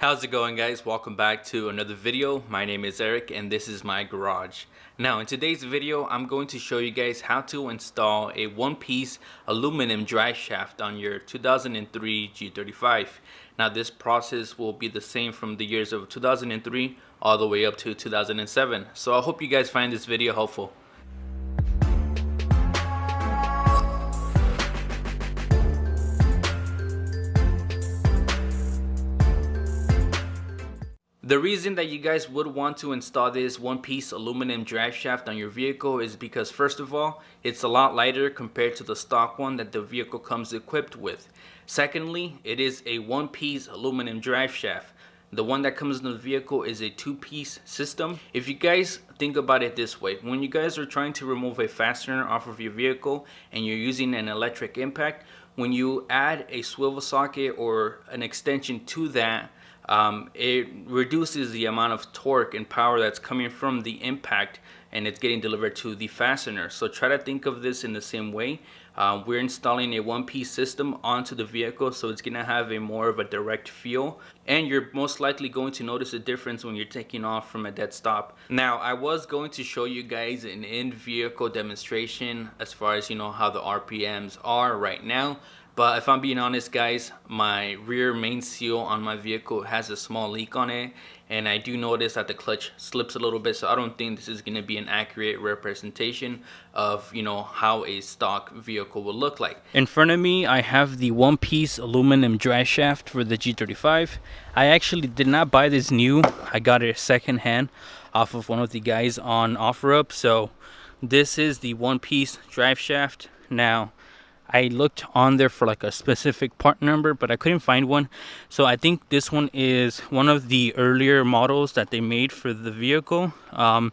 How's it going, guys? Welcome back to another video. My name is Eric and this is my garage. Now in today's video I'm going to show you guys how to install a one-piece aluminum drive shaft on your 2003 G35. Now this process will be the same from the years of 2003 all the way up to 2007. So I hope you guys find this video helpful. The reason that you guys would want to install this one-piece aluminum drive shaft on your vehicle is because, first of all, it's a lot lighter compared to the stock one that the vehicle comes equipped with. Secondly, it is a one-piece aluminum drive shaft. The one that comes in the vehicle is a two-piece system. If you guys think about it this way, when you guys are trying to remove a fastener off of your vehicle and you're using an electric impact, when you add a swivel socket or an extension to that, it reduces the amount of torque and power that's coming from the impact and it's getting delivered to the fastener. So try to think of this in the same way. We're installing a one-piece system onto the vehicle, so it's gonna have a more of a direct feel, and you're most likely going to notice a difference when you're taking off from a dead stop. Now I was going to show you guys an in-vehicle demonstration as far as how the RPMs are right now. But if I'm being honest, guys, my rear main seal on my vehicle has a small leak on it, and I do notice that the clutch slips a little bit, so I don't think this is going to be an accurate representation of how a stock vehicle will look like. In front of me I have the one-piece aluminum drive shaft for the G35. I actually did not buy this new. I got it secondhand off of one of the guys on OfferUp. So this is the one-piece drive shaft. Now I looked on there for like a specific part number, but I couldn't find one. So I think this one is one of the earlier models that they made for the vehicle. I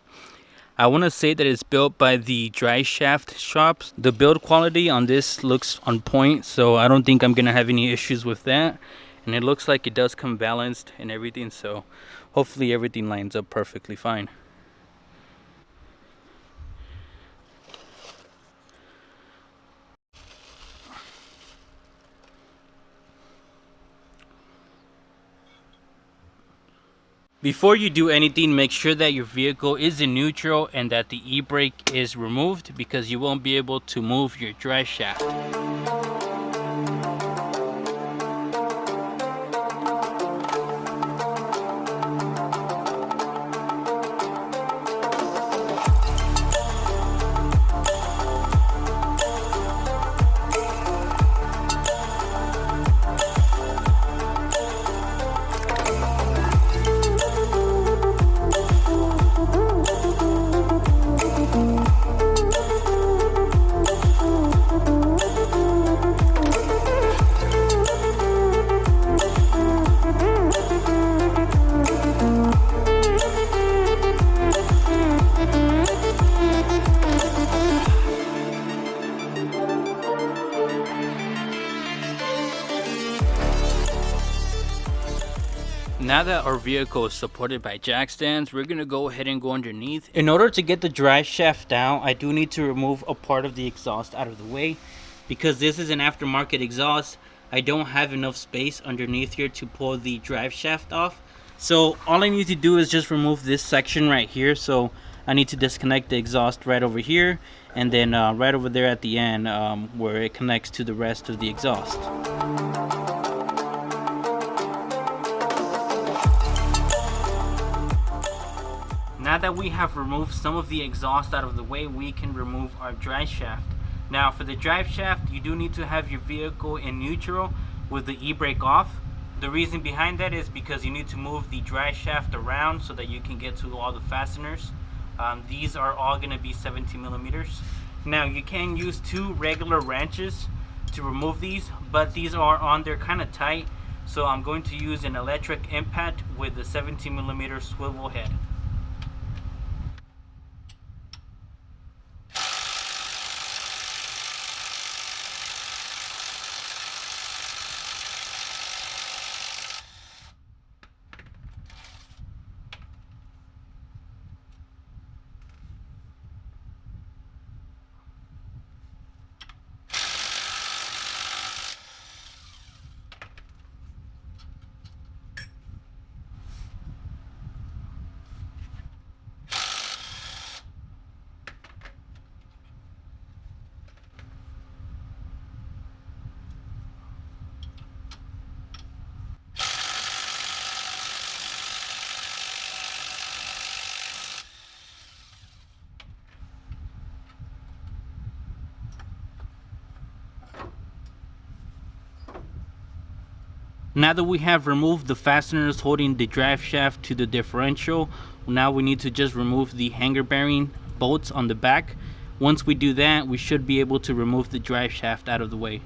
want to say that it's built by the Driveshaft shops. The build quality on this looks on point, so I don't think I'm gonna have any issues with that. And it looks like it does come balanced and everything, so hopefully everything lines up perfectly fine. Before you do anything, make sure that your vehicle is in neutral and that the e-brake is removed, because you won't be able to move your drive shaft. Now that our vehicle is supported by jack stands, we're going to go ahead and go underneath. In order to get the drive shaft down, I do need to remove a part of the exhaust out of the way. Because this is an aftermarket exhaust, I don't have enough space underneath here to pull the drive shaft off. So all I need to do is just remove this section right here. So I need to disconnect the exhaust right over here, and then right over there at the end where it connects to the rest of the exhaust. Now that we have removed some of the exhaust out of the way, we can remove our drive shaft. Now for the drive shaft, you do need to have your vehicle in neutral with the e-brake off. The reason behind that is because you need to move the drive shaft around so that you can get to all the fasteners. These are all going to be 17 millimeters. Now you can use two regular wrenches to remove these, but these are on there kind of tight. So I'm going to use an electric impact with a 17 millimeter swivel head. Now that we have removed the fasteners holding the drive shaft to the differential, now we need to just remove the hanger bearing bolts on the back. Once we do that, we should be able to remove the drive shaft out of the way.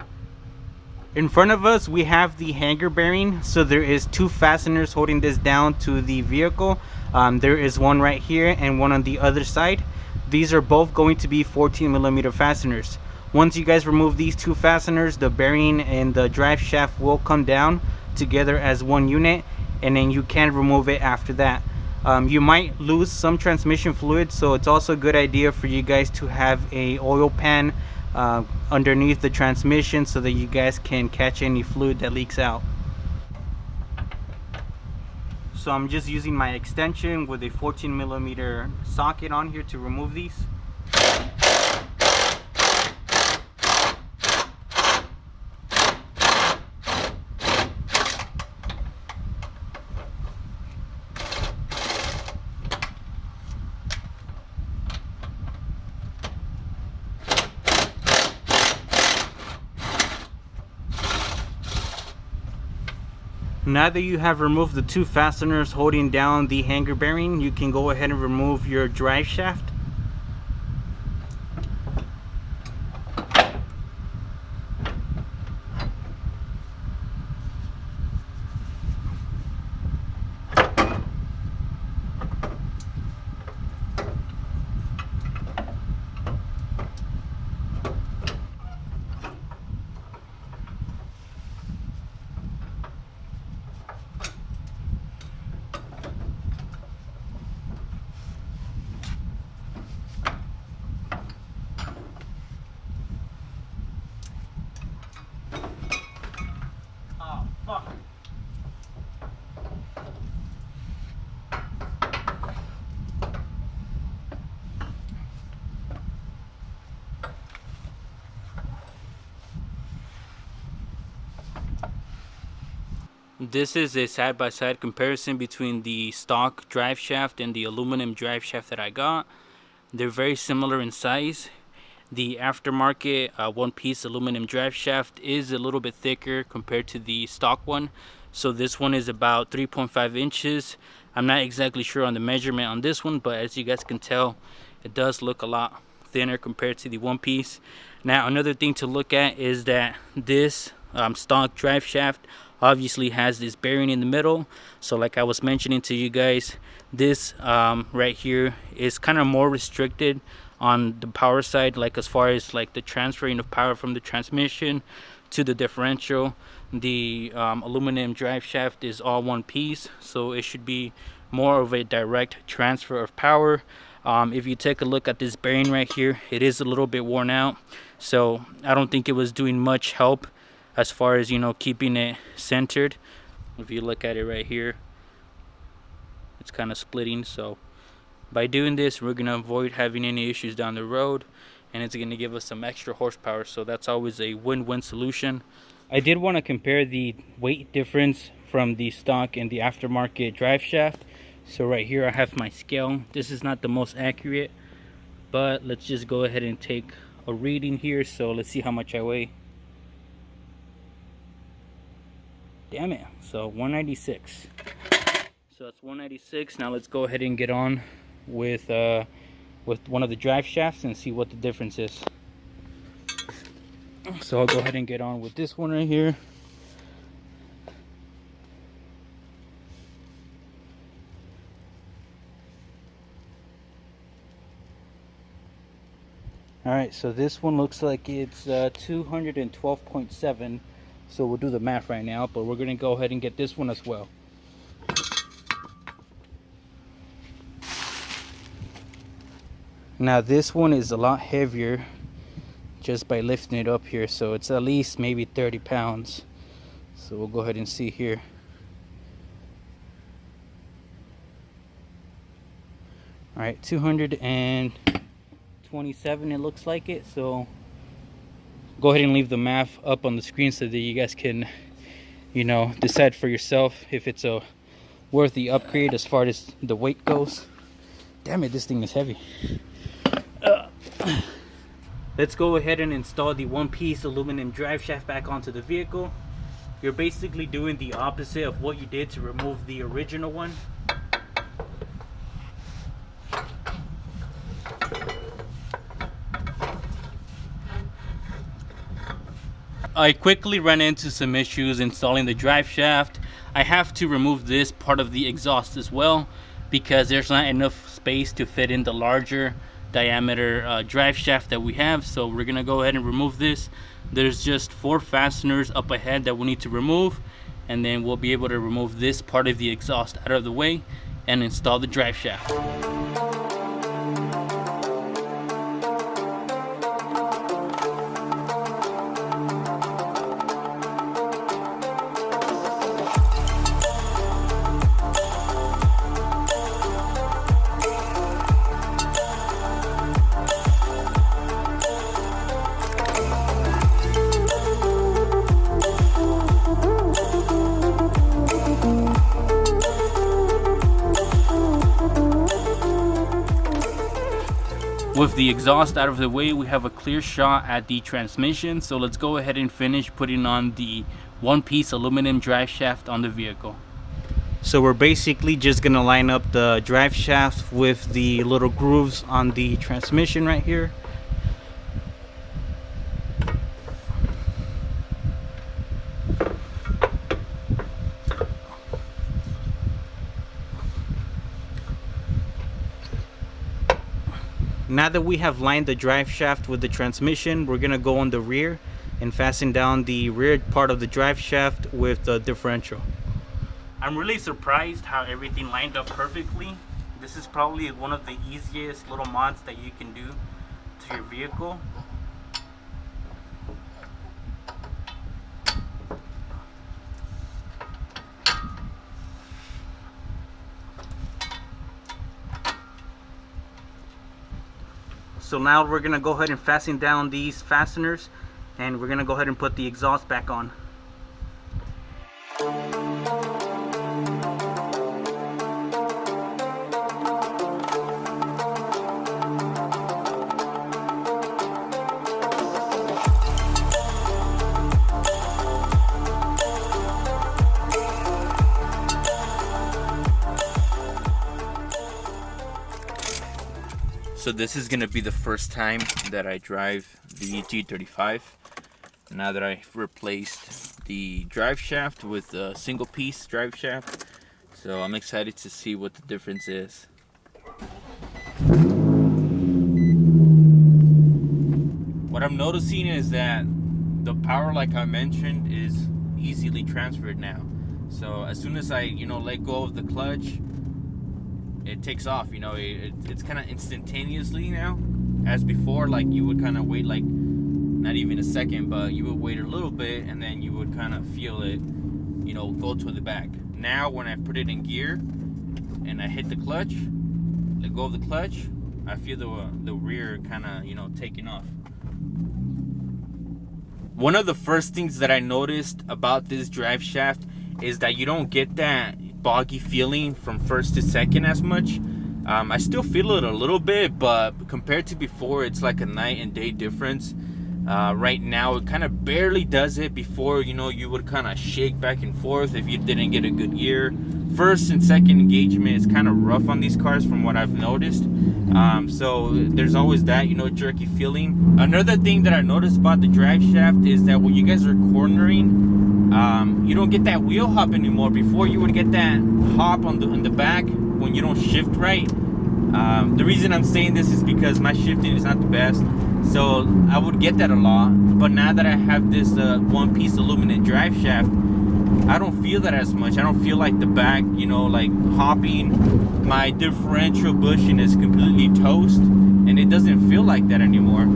In front of us, we have the hanger bearing. So there is two fasteners holding this down to the vehicle. There is one right here and one on the other side. These are both going to be 14mm fasteners. Once you guys remove these two fasteners, the bearing and the drive shaft will come down together as one unit, and then you can remove it after that. You might lose some transmission fluid, so it's also a good idea for you guys to have a oil pan underneath the transmission so that you guys can catch any fluid that leaks out. So I'm just using my extension with a 14mm socket on here to remove these. Now that you have removed the two fasteners holding down the hanger bearing, you can go ahead and remove your drive shaft. This is a side-by-side comparison between the stock drive shaft and the aluminum drive shaft that I got. They're very similar in size. The aftermarket one-piece aluminum drive shaft is a little bit thicker compared to the stock one. So this one is about 3.5 inches. I'm not exactly sure on the measurement on this one, but as you guys can tell, it does look a lot thinner compared to the one-piece. Now, another thing to look at is that this stock drive shaft obviously has this bearing in the middle. So like I was mentioning to you guys, this right here is kind of more restricted on the power side, like as far as like the transferring of power from the transmission to the differential. The aluminum drive shaft is all one piece, so it should be more of a direct transfer of power. If you take a look at this bearing right here, it is a little bit worn out, so I don't think it was doing much help as far as, you know, keeping it centered. If you look at it right here, it's kind of splitting. So by doing this, we're gonna avoid having any issues down the road, and it's gonna give us some extra horsepower, so that's always a win-win solution. I did want to compare the weight difference from the stock and the aftermarket drive shaft. So right here I have my scale. This is not the most accurate, but let's just go ahead and take a reading here. So let's see how much I weigh. Damn it, so 196. So that's 196. Now let's go ahead and get on with one of the drive shafts and see what the difference is. So I'll go ahead and get on with this one right here. Alright, so this one looks like it's 212.7. So we'll do the math right now, but we're going to go ahead and get this one as well. Now this one is a lot heavier just by lifting it up here, so it's at least maybe 30 pounds. So we'll go ahead and see here. Alright, 227 it looks like it. So go ahead and leave the math up on the screen so that you guys can, you know, decide for yourself if it's a worthy upgrade as far as the weight goes. Damn it, this thing is heavy. Let's go ahead and install the one-piece aluminum drive shaft back onto the vehicle. you're basically doing the opposite of what you did to remove the original one. I quickly ran into some issues installing the drive shaft. I have to remove this part of the exhaust as well because there's not enough space to fit in the larger diameter drive shaft that we have. So we're gonna go ahead and remove this. There's just 4 fasteners up ahead that we need to remove, and then we'll be able to remove this part of the exhaust out of the way and install the drive shaft. With the exhaust out of the way, we have a clear shot at the transmission. So let's go ahead and finish putting on the one-piece aluminum drive shaft on the vehicle. So we're basically just gonna line up the drive shaft with the little grooves on the transmission right here. Now that we have lined the drive shaft with the transmission, we're gonna go on the rear and fasten down the rear part of the drive shaft with the differential. I'm really surprised how everything lined up perfectly. This is probably one of the easiest little mods that you can do to your vehicle. So now we're gonna go ahead and fasten down these fasteners, and we're gonna go ahead and put the exhaust back on. So this is gonna be the first time that I drive the G35. Now that I've replaced the drive shaft with a single piece drive shaft. So I'm excited to see what the difference is. What I'm noticing is that the power, like I mentioned, is easily transferred now. So as soon as I, let go of the clutch, it takes off. It's kind of instantaneously now, as before, like you would kind of wait, like not even a second, but you would wait a little bit and then you would kind of feel it, go to the back. Now when I put it in gear and I hit the clutch, let go of the clutch, I feel the rear kind of taking off. One of the first things that I noticed about this drive shaft is that you don't get that boggy feeling from first to second as much. I still feel it a little bit, but compared to before, it's like a night and day difference. Right now it kind of barely does it. Before, you would kind of shake back and forth if you didn't get a good gear. First and second engagement is kind of rough on these cars from what I've noticed. So there's always that, jerky feeling. Another thing that I noticed about the drive shaft is that when you guys are cornering, you don't get that wheel hop anymore. Before, you would get that hop on the back when you don't shift right. The reason I'm saying this is because my shifting is not the best, so I would get that a lot. But now that I have this one-piece aluminum drive shaft, I don't feel that as much. I don't feel like the back, like hopping. My differential bushing is completely toast, and it doesn't feel like that anymore.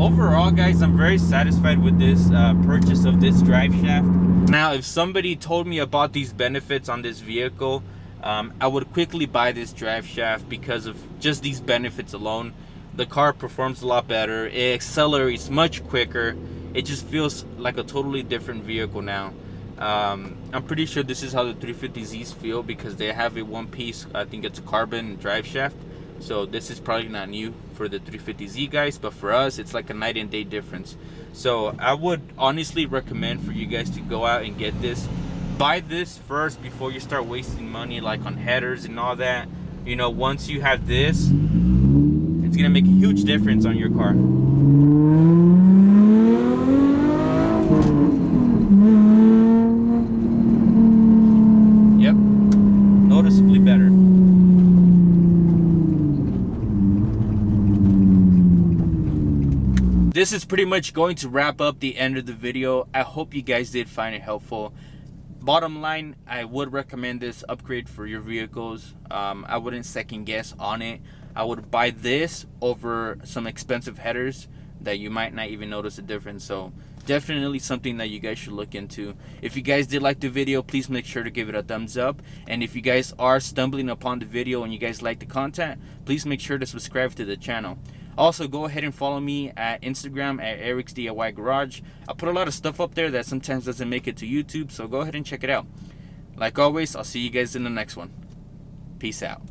Overall, guys, I'm very satisfied with this purchase of this drive shaft. Now, if somebody told me about these benefits on this vehicle, I would quickly buy this drive shaft because of just these benefits alone. The car performs a lot better. It accelerates much quicker. It just feels like a totally different vehicle now. I'm pretty sure this is how the 350Zs feel because they have a one-piece, I think it's a carbon drive shaft. So this is probably not new for the 350Z guys, but for us it's like a night and day difference. So I would honestly recommend for you guys to go out and get this. Buy this first before you start wasting money like on headers and all that. You know, once you have this, it's gonna make a huge difference on your car. Yep, noticeably better. This is pretty much going to wrap up the end of the video. I hope you guys did find it helpful. Bottom line, I would recommend this upgrade for your vehicles. I wouldn't second guess on it. I would buy this over some expensive headers that you might not even notice a difference. So definitely something that you guys should look into. If you guys did like the video, please make sure to give it a thumbs up. And if you guys are stumbling upon the video and you guys like the content, please make sure to subscribe to the channel. Also, go ahead and follow me at Instagram at Eric's DIY Garage. I put a lot of stuff up there that sometimes doesn't make it to YouTube, so go ahead and check it out. Like always, I'll see you guys in the next one. Peace out.